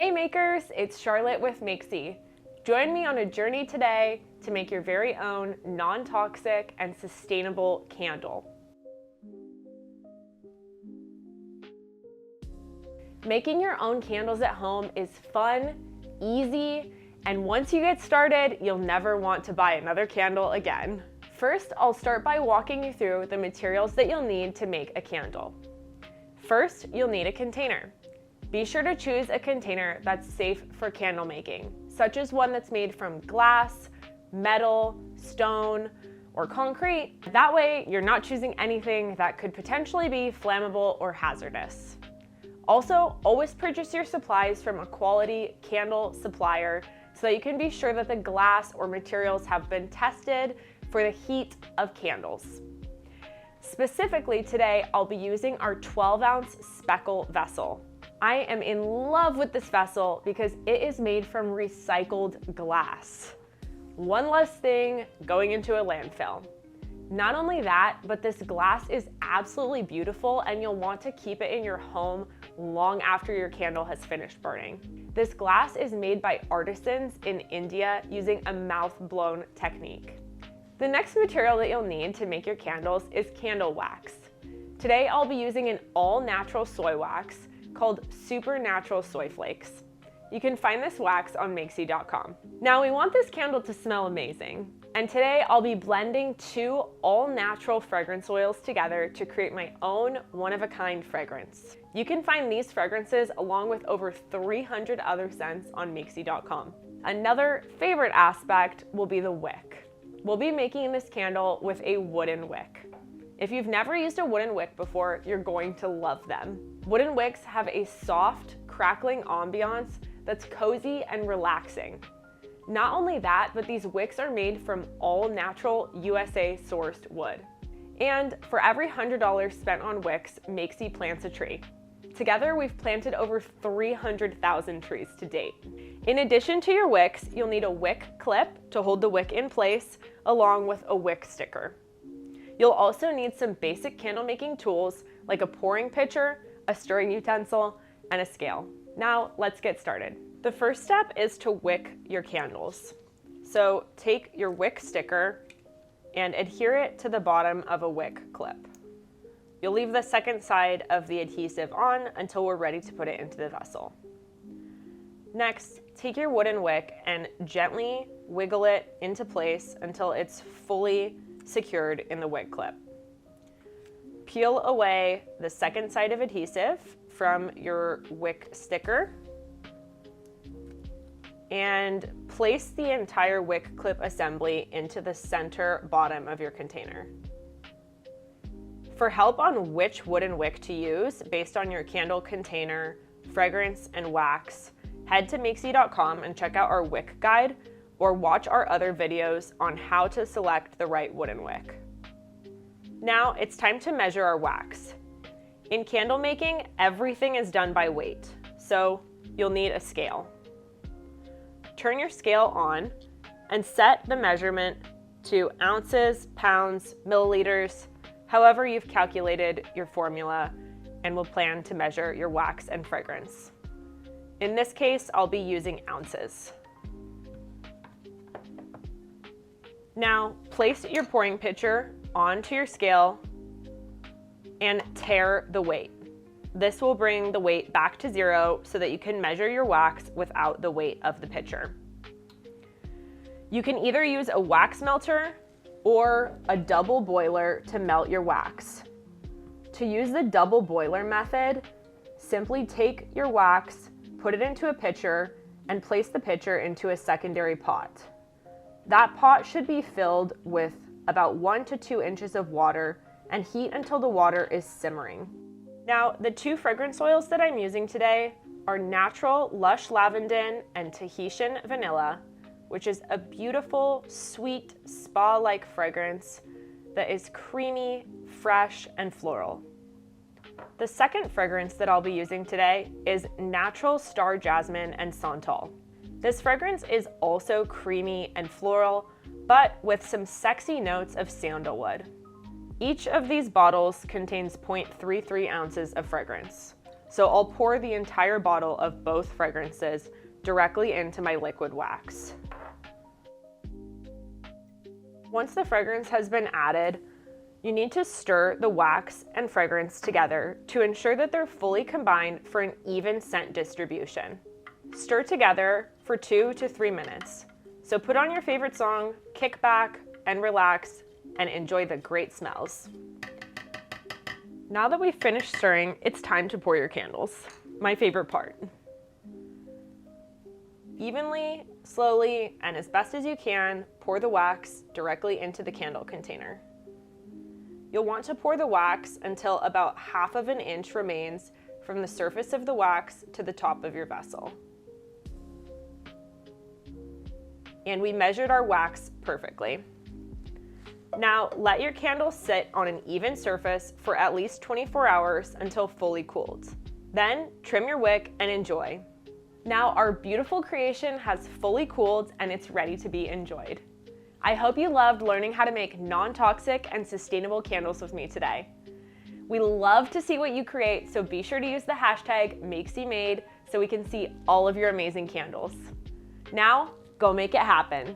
Hey makers, it's Charlotte with Makesy. Join me on a journey today to make your very own non-toxic and sustainable candle. Making your own candles at home is fun, easy, and once you get started, you'll never want to buy another candle again. First, I'll start by walking you through the materials that you'll need to make a candle. First, you'll need a container. Be sure to choose a container that's safe for candle making, such as one that's made from glass, metal, stone, or concrete. That way, you're not choosing anything that could potentially be flammable or hazardous. Also, always purchase your supplies from a quality candle supplier so that you can be sure that the glass or materials have been tested for the heat of candles. Specifically today, I'll be using our 12-ounce speckle vessel. I am in love with this vessel because it is made from recycled glass. One less thing going into a landfill. Not only that, but this glass is absolutely beautiful and you'll want to keep it in your home long after your candle has finished burning. This glass is made by artisans in India using a mouth-blown technique. The next material that you'll need to make your candles is candle wax. Today I'll be using an all-natural soy wax called Supernatural Soy Flakes. You can find this wax on Makesy.com. Now we want this candle to smell amazing, and today I'll be blending 2 all-natural fragrance oils together to create my own one-of-a-kind fragrance. You can find these fragrances along with over 300 other scents on Makesy.com. Another favorite aspect will be the wick. We'll be making this candle with a wooden wick. If you've never used a wooden wick before, you're going to love them. Wooden wicks have a soft, crackling ambiance that's cozy and relaxing. Not only that, but these wicks are made from all-natural USA sourced wood. And for every $100 spent on wicks, Makesy plants a tree. Together, we've planted over 300,000 trees to date. In addition to your wicks, you'll need a wick clip to hold the wick in place, along with a wick sticker. You'll also need some basic candle making tools like a pouring pitcher, a stirring utensil, and a scale. Now let's get started. The first step is to wick your candles. So take your wick sticker and adhere it to the bottom of a wick clip. You'll leave the second side of the adhesive on until we're ready to put it into the vessel. Next, take your wooden wick and gently wiggle it into place until it's fully secured in the wick clip. Peel away the second side of adhesive from your wick sticker and place the entire wick clip assembly into the center bottom of your container. For help on which wooden wick to use based on your candle container, fragrance, and wax, head to Makesy.com and check out our wick guide or watch our other videos on how to select the right wooden wick. Now it's time to measure our wax. In candle making, everything is done by weight, so you'll need a scale. Turn your scale on and set the measurement to ounces, pounds, milliliters, however you've calculated your formula and will plan to measure your wax and fragrance. In this case, I'll be using ounces. Now, place your pouring pitcher onto your scale and tare the weight. This will bring the weight back to 0 so that you can measure your wax without the weight of the pitcher. You can either use a wax melter or a double boiler to melt your wax. To use the double boiler method, simply take your wax, put it into a pitcher, and place the pitcher into a secondary pot. That pot should be filled with about 1 to 2 inches of water and heat until the water is simmering. Now, the 2 fragrance oils that I'm using today are Natural Lush Lavender and Tahitian Vanilla, which is a beautiful, sweet, spa-like fragrance that is creamy, fresh, and floral. The second fragrance that I'll be using today is Natural Star Jasmine and Santal. This fragrance is also creamy and floral, but with some sexy notes of sandalwood. Each of these bottles contains 0.33 ounces of fragrance. So I'll pour the entire bottle of both fragrances directly into my liquid wax. Once the fragrance has been added, you need to stir the wax and fragrance together to ensure that they're fully combined for an even scent distribution. Stir together for 2 to 3 minutes. So put on your favorite song, kick back and relax, and enjoy the great smells. Now that we've finished stirring, it's time to pour your candles. My favorite part. Evenly, slowly, and as best as you can, pour the wax directly into the candle container. You'll want to pour the wax until about 1/2 inch remains from the surface of the wax to the top of your vessel. And we measured our wax perfectly. Now let your candle sit on an even surface for at least 24 hours until fully cooled. Then trim your wick and enjoy. Now our beautiful creation has fully cooled and it's ready to be enjoyed. I hope you loved learning how to make non-toxic and sustainable candles with me today. We love to see what you create, so be sure to use the hashtag #MakesYMade so we can see all of your amazing candles. Now, go make it happen.